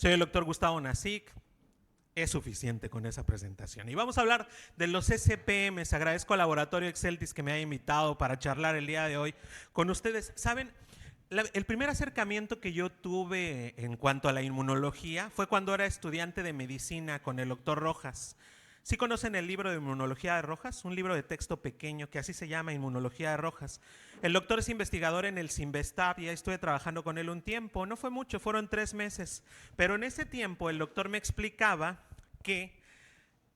Soy el doctor Gustavo Nasic. Es suficiente con esa presentación. Y vamos a hablar de los SPMs. Agradezco al Laboratorio Exceltis que me haya invitado para charlar el día de hoy con ustedes. Saben, el primer acercamiento que yo tuve en cuanto a la inmunología fue cuando era estudiante de medicina con el doctor Rojas. ¿Sí conocen el libro de Inmunología de Rojas? Un libro de texto pequeño que así se llama, Inmunología de Rojas. El doctor es investigador en el CIMBESTAB y estuve trabajando con él un tiempo. No fue mucho, fueron 3 meses. Pero en ese tiempo el doctor me explicaba que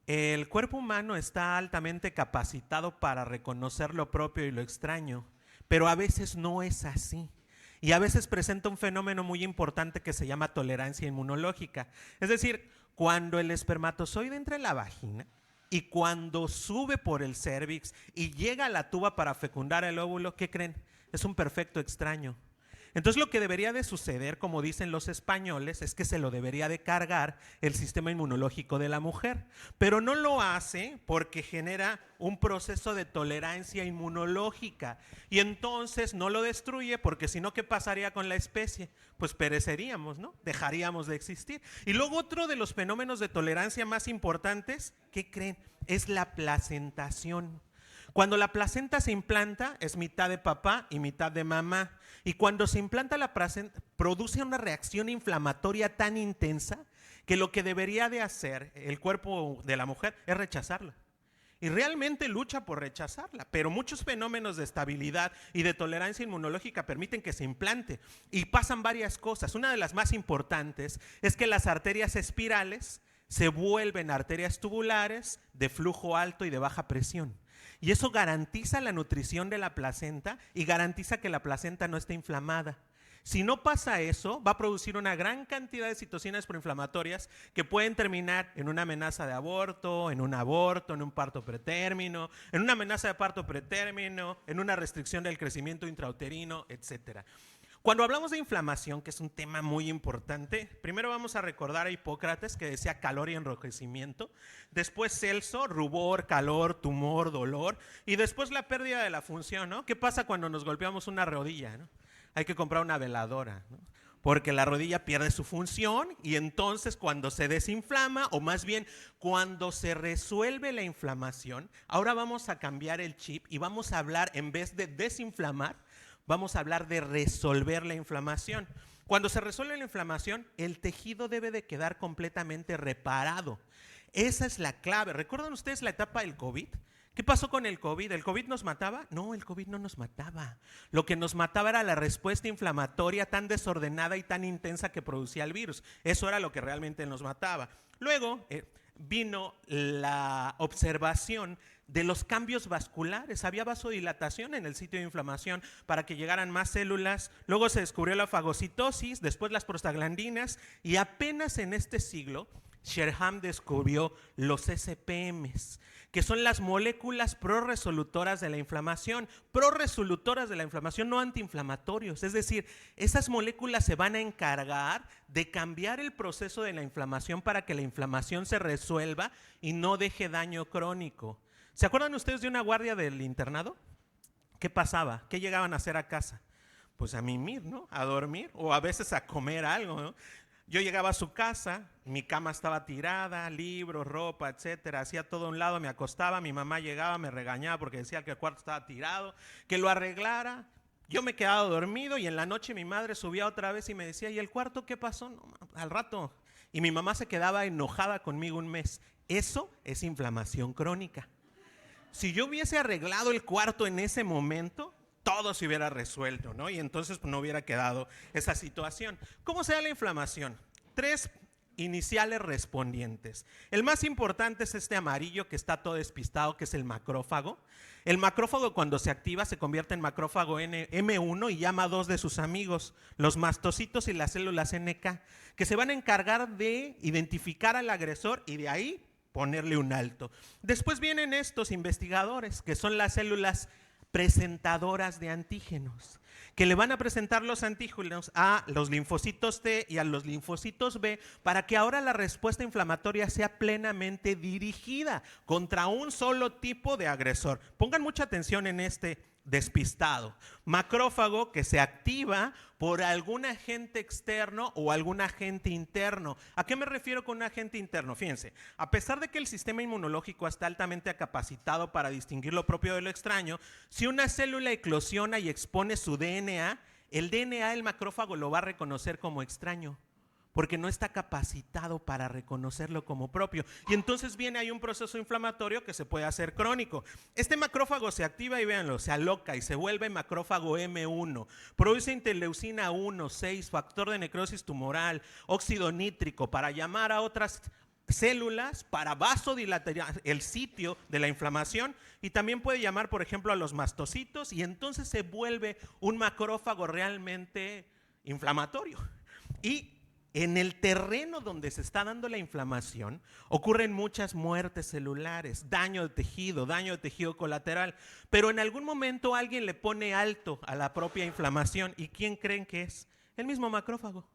el cuerpo humano está altamente capacitado para reconocer lo propio y lo extraño, pero a veces no es así. Y a veces presenta un fenómeno muy importante que se llama tolerancia inmunológica. Es decir, cuando el espermatozoide entra en la vagina y cuando sube por el cérvix y llega a la tuba para fecundar el óvulo, ¿qué creen? Es un perfecto extraño. Entonces lo que debería de suceder, como dicen los españoles, es que se lo debería de cargar el sistema inmunológico de la mujer, pero no lo hace porque genera un proceso de tolerancia inmunológica y entonces no lo destruye porque si no, ¿qué pasaría con la especie? Pues pereceríamos, ¿no? Dejaríamos de existir. Y luego otro de los fenómenos de tolerancia más importantes, ¿qué creen? Es la placentación. Cuando la placenta se implanta es mitad de papá y mitad de mamá. Y cuando se implanta la placenta produce una reacción inflamatoria tan intensa que lo que debería de hacer el cuerpo de la mujer es rechazarla. Y realmente lucha por rechazarla, pero muchos fenómenos de estabilidad y de tolerancia inmunológica permiten que se implante. Y pasan varias cosas. Una de las más importantes es que las arterias espirales se vuelven arterias tubulares de flujo alto y de baja presión. Y eso garantiza la nutrición de la placenta y garantiza que la placenta no esté inflamada. Si no pasa eso, va a producir una gran cantidad de citocinas proinflamatorias que pueden terminar en una amenaza de aborto, en un parto pretérmino, en una amenaza de parto pretérmino, en una restricción del crecimiento intrauterino, etc. Cuando hablamos de inflamación, que es un tema muy importante, primero vamos a recordar a Hipócrates que decía calor y enrojecimiento, después Celso, rubor, calor, tumor, dolor, y después la pérdida de la función, ¿no? ¿Qué pasa cuando nos golpeamos una rodilla, ¿no? Hay que comprar una veladora, ¿no? Porque la rodilla pierde su función y entonces cuando se desinflama, o más bien cuando se resuelve la inflamación, ahora vamos a cambiar el chip y vamos a hablar, en vez de desinflamar, vamos a hablar de resolver la inflamación. Cuando se resuelve la inflamación, el tejido debe de quedar completamente reparado. Esa es la clave. ¿Recuerdan ustedes la etapa del COVID? ¿Qué pasó con el COVID? ¿El COVID nos mataba? No, el COVID no nos mataba. Lo que nos mataba era la respuesta inflamatoria tan desordenada y tan intensa que producía el virus. Eso era lo que realmente nos mataba. Luego vino la observación de los cambios vasculares. Había vasodilatación en el sitio de inflamación para que llegaran más células. Luego se descubrió la fagocitosis, después las prostaglandinas y apenas en este siglo Sherham descubrió los SPMs, que son las moléculas prorresolutoras de la inflamación. Prorresolutoras de la inflamación, no antiinflamatorios. Es decir, esas moléculas se van a encargar de cambiar el proceso de la inflamación para que la inflamación se resuelva y no deje daño crónico. ¿Se acuerdan ustedes de una guardia del internado? ¿Qué pasaba? ¿Qué llegaban a hacer a casa? Pues a mimir, ¿no? A dormir o a veces a comer algo, ¿no? Yo llegaba a su casa, mi cama estaba tirada, libros, ropa, etcétera, hacía todo a un lado, me acostaba, mi mamá llegaba, me regañaba porque decía que el cuarto estaba tirado, que lo arreglara. Yo me quedaba dormido y en la noche mi madre subía otra vez y me decía, ¿y el cuarto qué pasó? No, al rato. Y mi mamá se quedaba enojada conmigo 1 mes. Eso es inflamación crónica. Si yo hubiese arreglado el cuarto en ese momento, todo se hubiera resuelto, ¿no? Y entonces pues, no hubiera quedado esa situación. ¿Cómo se da la inflamación? 3 iniciales respondientes. El más importante es este amarillo que está todo despistado, que es el macrófago. El macrófago cuando se activa se convierte en macrófago M1 y llama a 2 de sus amigos, los mastocitos y las células NK, que se van a encargar de identificar al agresor y de ahí ponerle un alto. Después vienen estos investigadores, que son las células presentadoras de antígenos, que le van a presentar los antígenos a los linfocitos T y a los linfocitos B para que ahora la respuesta inflamatoria sea plenamente dirigida contra un solo tipo de agresor. Pongan mucha atención en este despistado. Macrófago que se activa por algún agente externo o algún agente interno. ¿A qué me refiero con un agente interno? Fíjense, a pesar de que el sistema inmunológico está altamente capacitado para distinguir lo propio de lo extraño, si una célula eclosiona y expone su DNA, el DNA del macrófago lo va a reconocer como extraño, porque no está capacitado para reconocerlo como propio. Y entonces viene ahí un proceso inflamatorio que se puede hacer crónico. Este macrófago se activa y véanlo, se aloca y se vuelve macrófago M1. Produce interleucina 1, 6, factor de necrosis tumoral, óxido nítrico, para llamar a otras células, para vasodilatar el sitio de la inflamación, y también puede llamar, por ejemplo, a los mastocitos, y entonces se vuelve un macrófago realmente inflamatorio. Y en el terreno donde se está dando la inflamación ocurren muchas muertes celulares, daño de tejido colateral, pero en algún momento alguien le pone alto a la propia inflamación. ¿Y quién creen que es? El mismo macrófago.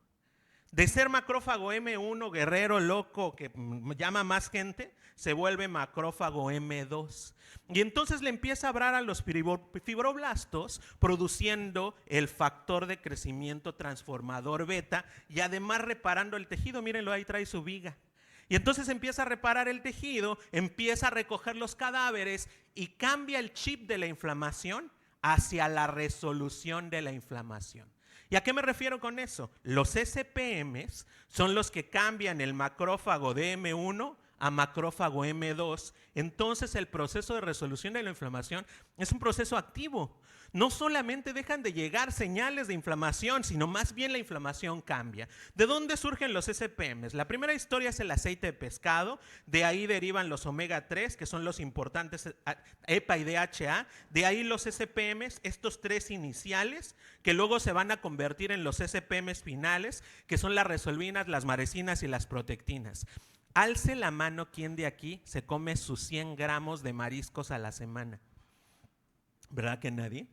De ser macrófago M1, guerrero, loco, que llama más gente, se vuelve macrófago M2. Y entonces le empieza a hablar a los fibroblastos, produciendo el factor de crecimiento transformador beta y además reparando el tejido. Mírenlo, ahí trae su viga. Y entonces empieza a reparar el tejido, empieza a recoger los cadáveres y cambia el chip de la inflamación hacia la resolución de la inflamación. ¿Y a qué me refiero con eso? Los SPMs son los que cambian el macrófago de M1 a macrófago M2. Entonces el proceso de resolución de la inflamación es un proceso activo. No solamente dejan de llegar señales de inflamación, sino más bien la inflamación cambia. ¿De dónde surgen los SPMs? La primera historia es el aceite de pescado, de ahí derivan los omega 3, que son los importantes EPA y DHA, de ahí los SPMs, estos tres iniciales, que luego se van a convertir en los SPMs finales, que son las resolvinas, las maresinas y las protectinas. Alce la mano quien de aquí se come sus 100 gramos de mariscos a la semana. ¿Verdad que nadie?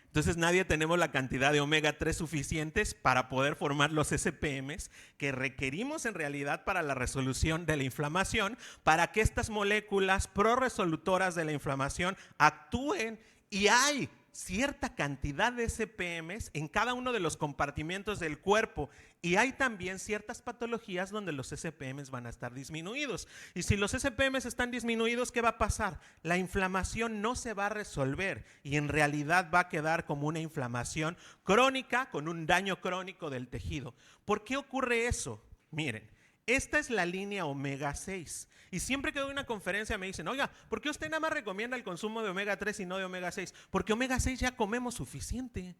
Entonces nadie tenemos la cantidad de omega 3 suficientes para poder formar los SPMs que requerimos en realidad para la resolución de la inflamación, para que estas moléculas proresolutoras de la inflamación actúen, y hay cierta cantidad de SPMs en cada uno de los compartimentos del cuerpo, y hay también ciertas patologías donde los SPMs van a estar disminuidos. Y si los SPMs están disminuidos, ¿qué va a pasar? La inflamación no se va a resolver y en realidad va a quedar como una inflamación crónica con un daño crónico del tejido. ¿Por qué ocurre eso? Miren, esta es la línea omega 6. Y siempre que doy una conferencia me dicen, oiga, ¿por qué usted nada más recomienda el consumo de omega 3 y no de omega 6? Porque omega 6 ya comemos suficiente.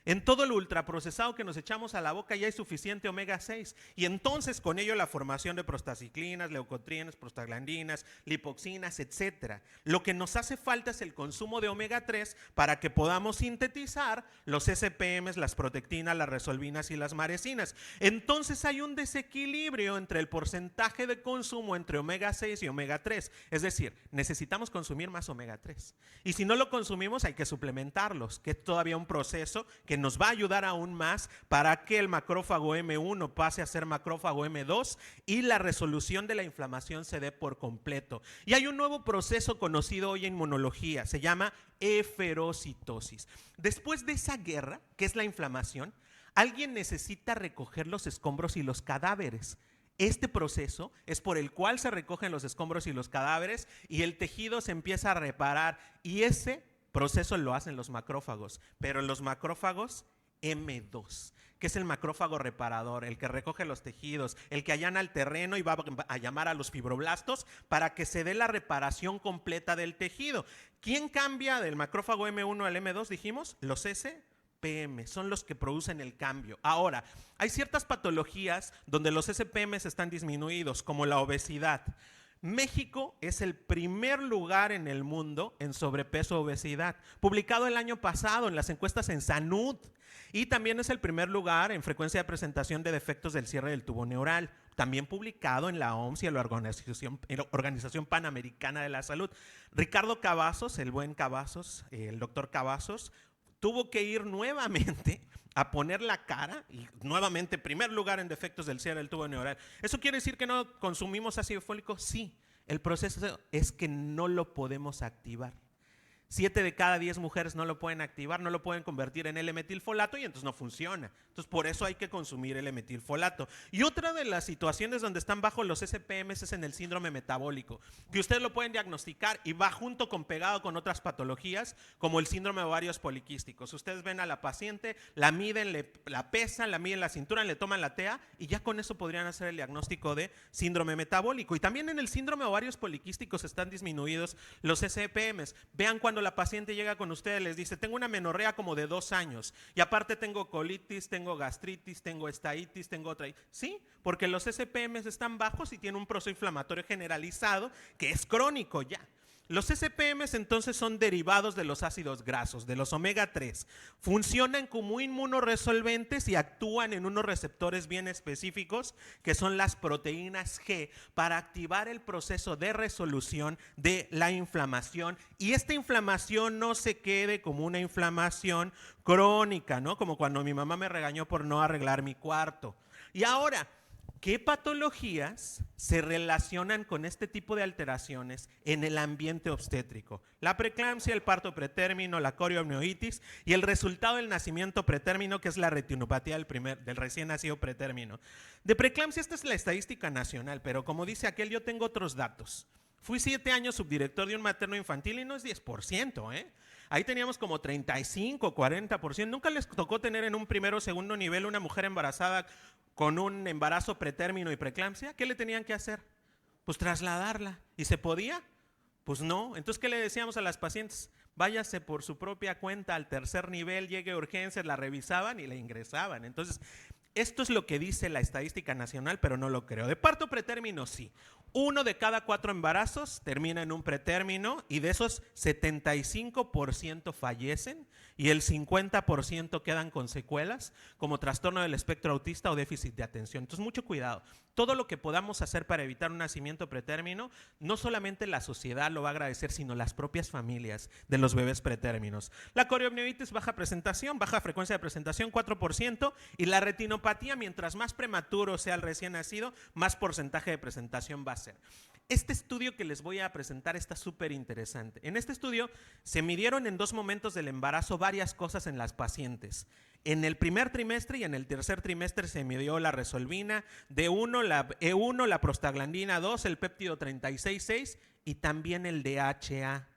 En todo lo ultraprocesado que nos echamos a la boca ya hay suficiente omega 6. Y entonces con ello la formación de prostaciclinas, leucotrienas, prostaglandinas, lipoxinas, etc. Lo que nos hace falta es el consumo de omega 3 para que podamos sintetizar los SPMs, las protectinas, las resolvinas y las maresinas. Entonces hay un desequilibrio entre el porcentaje de consumo entre omega 6 y omega 3. Es decir, necesitamos consumir más omega 3. Y si no lo consumimos hay que suplementarlos, que es todavía un proceso que nos va a ayudar aún más para que el macrófago M1 pase a ser macrófago M2 y la resolución de la inflamación se dé por completo. Y hay un nuevo proceso conocido hoy en inmunología, se llama eferocitosis. Después de esa guerra, que es la inflamación, alguien necesita recoger los escombros y los cadáveres. Este proceso es por el cual se recogen los escombros y los cadáveres y el tejido se empieza a reparar, y ese proceso lo hacen los macrófagos, pero los macrófagos M2, que es el macrófago reparador, el que recoge los tejidos, el que allana el terreno y va a llamar a los fibroblastos para que se dé la reparación completa del tejido. ¿Quién cambia del macrófago M1 al M2? Dijimos, los SPM, son los que producen el cambio. Ahora, hay ciertas patologías donde los SPMs están disminuidos, como la obesidad. México es el primer lugar en el mundo en sobrepeso obesidad, publicado el año pasado en las encuestas en Sanud, y también es el primer lugar en frecuencia de presentación de defectos del cierre del tubo neural, también publicado en la OMS y en la Organización Panamericana de la Salud. Ricardo Cavazos, el buen Cavazos, el doctor Cavazos, tuvo que ir nuevamente a poner la cara, y nuevamente primer lugar en defectos del cierre del tubo neural. ¿Eso quiere decir que no consumimos ácido fólico? Sí, el proceso es que no lo podemos activar. 7 de cada 10 mujeres no lo pueden activar, no lo pueden convertir en L-metilfolato y entonces no funciona. Entonces por eso hay que consumir L-metilfolato. Y otra de las situaciones donde están bajo los SPMs es en el síndrome metabólico, que ustedes lo pueden diagnosticar y va junto con pegado con otras patologías como el síndrome de ovarios poliquísticos. Ustedes ven a la paciente, la miden, la pesan, la miden la cintura, le toman la TEA y ya con eso podrían hacer el diagnóstico de síndrome metabólico. Y también en el síndrome de ovarios poliquísticos están disminuidos los SPMs. Vean cuando la paciente llega con ustedes, les dice, tengo una menorrea como de 2 años y aparte tengo colitis, tengo gastritis, tengo estaitis, tengo otra. Sí, porque los SPMs están bajos y tienen un proceso inflamatorio generalizado que es crónico ya. Los SPMs entonces son derivados de los ácidos grasos, de los omega 3. Funcionan como inmunoresolventes y actúan en unos receptores bien específicos que son las proteínas G para activar el proceso de resolución de la inflamación y esta inflamación no se quede como una inflamación crónica, ¿no? Como cuando mi mamá me regañó por no arreglar mi cuarto. Y ahora, ¿qué patologías se relacionan con este tipo de alteraciones en el ambiente obstétrico? La preeclampsia, el parto pretérmino, la corioamnionitis y el resultado del nacimiento pretérmino, que es la retinopatía del recién nacido pretérmino. De preeclampsia, esta es la estadística nacional, pero como dice aquel, yo tengo otros datos. Fui 7 años subdirector de un materno infantil y no es 10%, ¿eh? Ahí teníamos como 35, 40%. ¿Nunca les tocó tener en un primero o segundo nivel una mujer embarazada con un embarazo pretérmino y preeclampsia? ¿Qué le tenían que hacer? Pues trasladarla. ¿Y se podía? Pues no. Entonces, ¿qué le decíamos a las pacientes? Váyase por su propia cuenta al tercer nivel, llegue a urgencias, la revisaban y la ingresaban. Entonces, esto es lo que dice la estadística nacional, pero no lo creo. De parto pretérmino, sí. 1 de cada 4 embarazos termina en un pretérmino y de esos 75% fallecen y el 50% quedan con secuelas como trastorno del espectro autista o déficit de atención. Entonces, mucho cuidado. Todo lo que podamos hacer para evitar un nacimiento pretérmino, no solamente la sociedad lo va a agradecer, sino las propias familias de los bebés pretérminos. La corioamnionitis, baja presentación, baja frecuencia de presentación, 4%, y la retinopatía, mientras más prematuro sea el recién nacido, más porcentaje de presentación va a ser. Este estudio que les voy a presentar está súper interesante. En este estudio se midieron en 2 momentos del embarazo varias cosas en las pacientes. En el primer trimestre y en el tercer trimestre se midió la resolvina, D1, la E1, la prostaglandina 2, el péptido 36,6 y también el DHA.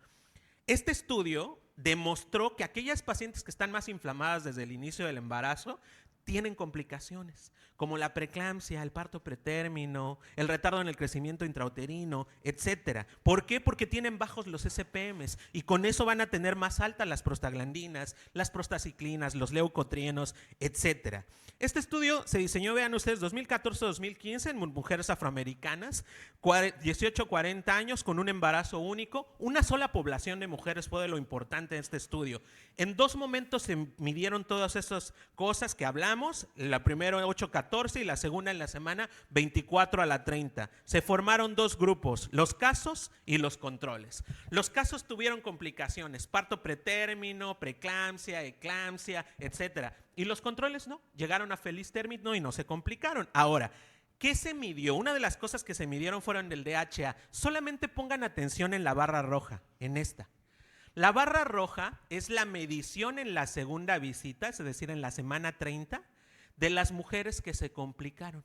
Este estudio demostró que aquellas pacientes que están más inflamadas desde el inicio del embarazo tienen complicaciones, como la preeclampsia, el parto pretérmino, el retardo en el crecimiento intrauterino, etcétera. ¿Por qué? Porque tienen bajos los SPMs y con eso van a tener más altas las prostaglandinas, las prostaciclinas, los leucotrienos, etcétera. Este estudio se diseñó, vean ustedes, 2014-2015 en mujeres afroamericanas, 18-40 años con un embarazo único. Una sola población de mujeres fue de lo importante de este estudio. En 2 momentos se midieron todas esas cosas que hablamos, la primera 8-14 y la segunda en la semana 24 a la 30. Se formaron 2 grupos, los casos y los controles. Los casos tuvieron complicaciones, parto pretérmino, preeclampsia, eclampsia, etcétera. Y los controles no, llegaron a feliz término y no se complicaron. Ahora, ¿qué se midió? Una de las cosas que se midieron fueron el DHA. Solamente pongan atención en la barra roja, en esta. La barra roja es la medición en la segunda visita, es decir, en la semana 30, de las mujeres que se complicaron.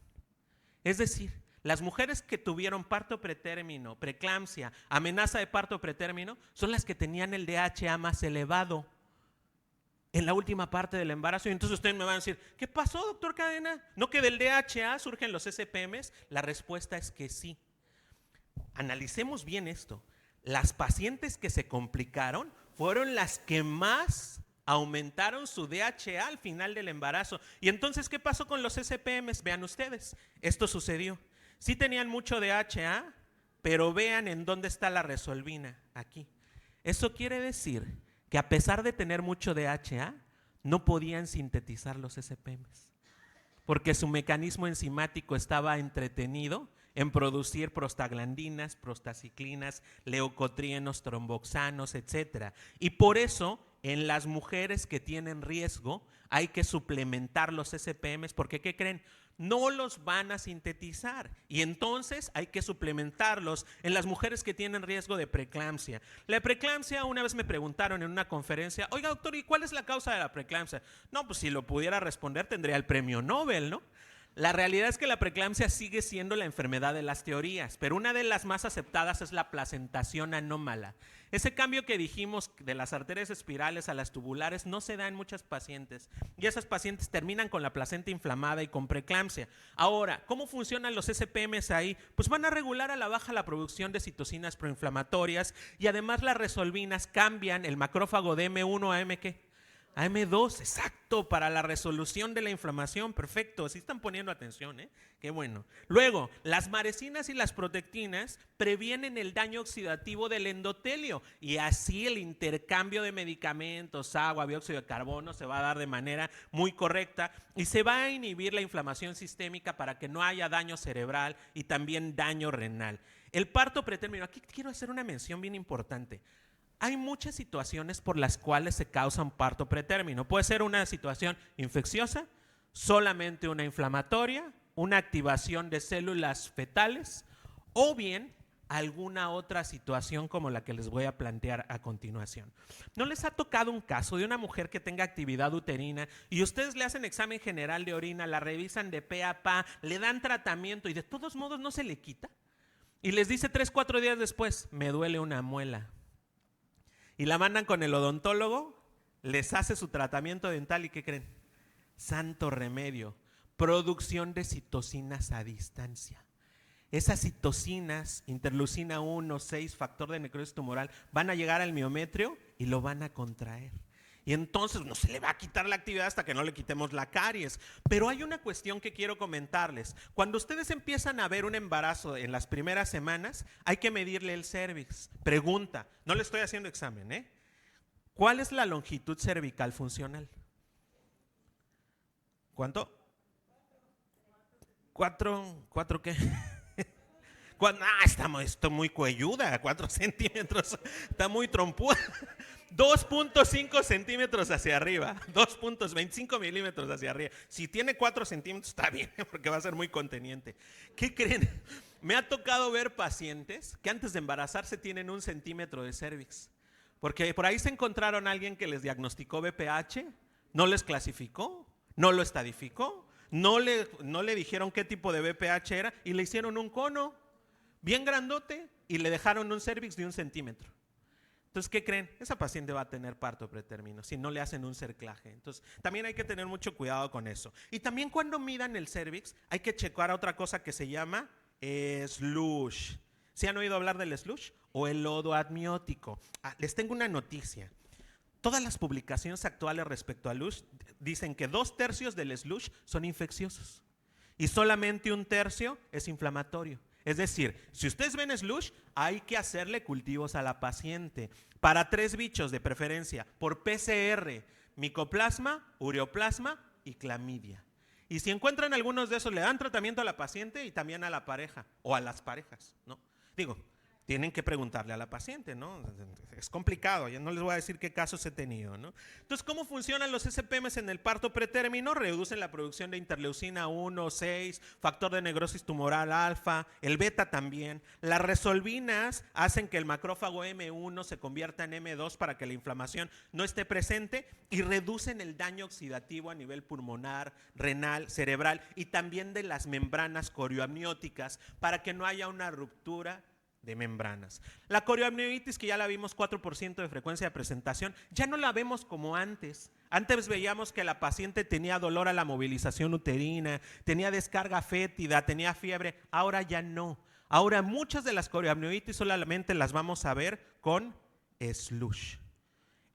Es decir, las mujeres que tuvieron parto pretérmino, preeclampsia, amenaza de parto pretérmino, son las que tenían el DHA más elevado en la última parte del embarazo. Y entonces ustedes me van a decir, ¿qué pasó, doctor Cadena? ¿No que del DHA surgen los SPMs? La respuesta es que sí. Analicemos bien esto. Las pacientes que se complicaron fueron las que más aumentaron su DHA al final del embarazo. Y entonces, ¿qué pasó con los SPMs? Vean ustedes, esto sucedió. Sí tenían mucho DHA, pero vean en dónde está la resolvina, aquí. Eso quiere decir que a pesar de tener mucho DHA, no podían sintetizar los SPMs, porque su mecanismo enzimático estaba entretenido en producir prostaglandinas, prostaciclinas, leucotrienos, tromboxanos, etcétera. Y por eso, en las mujeres que tienen riesgo, hay que suplementar los SPMs, porque ¿qué creen? no los van a sintetizar y entonces hay que suplementarlos en las mujeres que tienen riesgo de preeclampsia. La preeclampsia, una vez me preguntaron en una conferencia, oiga doctor, ¿y cuál es la causa de la preeclampsia? No, pues si lo pudiera responder tendría el premio Nobel, ¿no? La realidad es que la preeclampsia sigue siendo la enfermedad de las teorías, pero una de las más aceptadas es la placentación anómala. Ese cambio que dijimos de las arterias espirales a las tubulares no se da en muchas pacientes y esas pacientes terminan con la placenta inflamada y con preeclampsia. Ahora, ¿cómo funcionan los SPMs ahí? Pues van a regular a la baja la producción de citocinas proinflamatorias y además las resolvinas cambian el macrófago de M1 a M ¿qué? AM2, exacto, para la resolución de la inflamación, perfecto, así están poniendo atención, qué bueno. Luego, las marecinas y las protectinas previenen el daño oxidativo del endotelio y así el intercambio de medicamentos, agua, dióxido de carbono se va a dar de manera muy correcta y se va a inhibir la inflamación sistémica para que no haya daño cerebral y también daño renal. El parto pretérmino, aquí quiero hacer una mención bien importante. Hay muchas situaciones por las cuales se causa un parto pretérmino. Puede ser una situación infecciosa, solamente una inflamatoria, una activación de células fetales o bien alguna otra situación como la que les voy a plantear a continuación. ¿No les ha tocado un caso de una mujer que tenga actividad uterina y ustedes le hacen examen general de orina, la revisan de pe a pa, le dan tratamiento y de todos modos no se le quita? Y les dice 3, 4 días después, me duele una muela. Y la mandan con el odontólogo, les hace su tratamiento dental y ¿qué creen? Santo remedio, producción de citocinas a distancia. Esas citocinas, interleucina 1, 6, factor de necrosis tumoral, van a llegar al miometrio y lo van a contraer. Y entonces no se le va a quitar la actividad hasta que no le quitemos la caries. Pero hay una cuestión que quiero comentarles. Cuando ustedes empiezan a ver un embarazo en las primeras semanas, hay que medirle el cervix. Pregunta, no le estoy haciendo examen, ¿cuál es la longitud cervical funcional? ¿Cuánto? ¿Cuatro qué? Está muy cuelluda, 4 centímetros, está muy trompuda. 2.5 centímetros hacia arriba, 2.25 milímetros hacia arriba. Si tiene 4 centímetros está bien, porque va a ser muy conteniente. ¿Qué creen? Me ha tocado ver pacientes que antes de embarazarse tienen 1 centímetro de cervix. Porque por ahí se encontraron a alguien que les diagnosticó BPH, no les clasificó, no lo estadificó, no le dijeron qué tipo de BPH era y le hicieron un cono bien grandote y le dejaron un cervix de 1 centímetro. Entonces, ¿qué creen? Esa paciente va a tener parto pretérmino si no le hacen un cerclaje. Entonces, también hay que tener mucho cuidado con eso. Y también cuando midan el cervix, hay que checar otra cosa que se llama slush. ¿Sí han oído hablar del slush? O el lodo amniótico. Les tengo una noticia. Todas las publicaciones actuales respecto al slush dicen que 2/3 del slush son infecciosos y solamente 1/3 es inflamatorio. Es decir, si ustedes ven slush, hay que hacerle cultivos a la paciente para 3 bichos de preferencia, por PCR, micoplasma, ureoplasma y clamidia. Y si encuentran algunos de esos, le dan tratamiento a la paciente y también a la pareja o a las parejas, ¿no? Digo, tienen que preguntarle a la paciente, ¿no? Es complicado, ya no les voy a decir qué casos he tenido, ¿no? Entonces, ¿cómo funcionan los SPMs en el parto pretérmino? Reducen la producción de interleucina 1, 6, factor de necrosis tumoral alfa, el beta también. Las resolvinas hacen que el macrófago M1 se convierta en M2 para que la inflamación no esté presente y reducen el daño oxidativo a nivel pulmonar, renal, cerebral y también de las membranas corioamnióticas para que no haya una ruptura de membranas. La corioamnionitis, que ya la vimos 4% de frecuencia de presentación, ya no la vemos como antes. Antes veíamos que la paciente tenía dolor a la movilización uterina, tenía descarga fétida, tenía fiebre. Ahora ya no. Ahora muchas de las corioamnionitis solamente las vamos a ver con slush.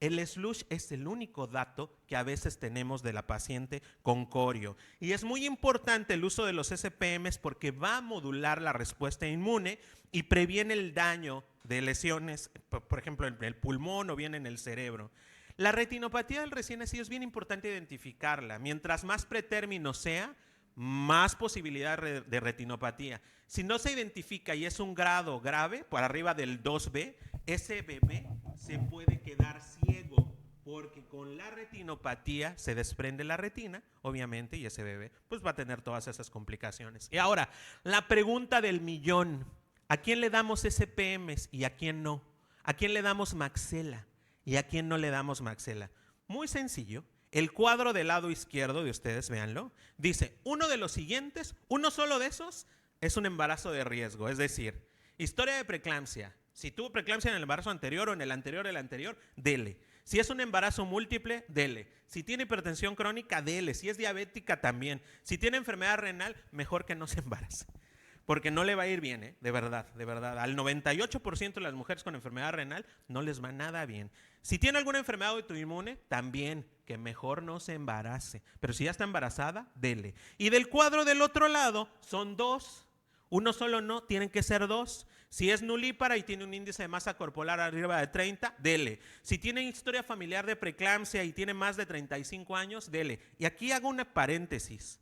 El slush es el único dato que a veces tenemos de la paciente con corio. Y es muy importante el uso de los SPMs porque va a modular la respuesta inmune y previene el daño de lesiones, por ejemplo, en el pulmón o bien en el cerebro. La retinopatía del recién nacido es bien importante identificarla. Mientras más pretérmino sea, más posibilidad de retinopatía. Si no se identifica y es un grado grave, por arriba del 2B, ese bebé se puede quedar ciego porque con la retinopatía se desprende la retina, obviamente, y ese bebé pues va a tener todas esas complicaciones. Y ahora, la pregunta del millón: ¿a quién le damos SPMs y a quién no? ¿A quién le damos Maxela y a quién no le damos Maxela? Muy sencillo. El cuadro del lado izquierdo de ustedes, véanlo, dice: uno de los siguientes, uno solo de esos, es un embarazo de riesgo. Es decir, historia de preeclampsia. Si tuvo preeclampsia en el embarazo anterior o en el anterior, dele. Si es un embarazo múltiple, dele. Si tiene hipertensión crónica, dele. Si es diabética, también. Si tiene enfermedad renal, mejor que no se embarace. Porque no le va a ir bien, de verdad, de verdad. Al 98% de las mujeres con enfermedad renal no les va nada bien. Si tiene alguna enfermedad autoinmune, también, que mejor no se embarace. Pero si ya está embarazada, dele. Y del cuadro del otro lado son dos. Uno solo no, tienen que ser dos. Si es nulípara y tiene un índice de masa corporal arriba de 30, dele. Si tiene historia familiar de preeclampsia y tiene más de 35 años, dele. Y aquí hago una paréntesis.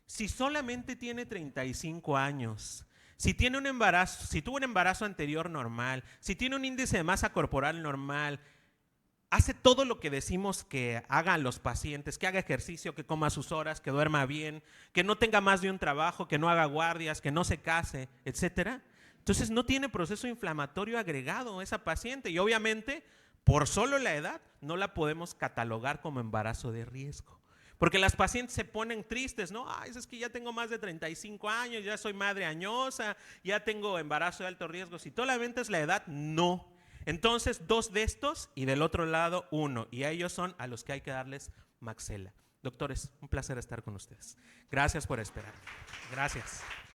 Si solamente tiene 35 años, si tiene un embarazo, si tuvo un embarazo anterior normal, si tiene un índice de masa corporal normal, hace todo lo que decimos que hagan los pacientes, que haga ejercicio, que coma sus horas, que duerma bien, que no tenga más de un trabajo, que no haga guardias, que no se case, etcétera. Entonces no tiene proceso inflamatorio agregado esa paciente y obviamente por solo la edad no la podemos catalogar como embarazo de riesgo. Porque las pacientes se ponen tristes, ¿no? Ay, es que ya tengo más de 35 años, ya soy madre añosa, ya tengo embarazo de alto riesgo. Si solamente es la edad, no. Entonces, dos de estos y del otro lado uno. Y a ellos son a los que hay que darles Maxela. Doctores, un placer estar con ustedes. Gracias por esperar. Gracias.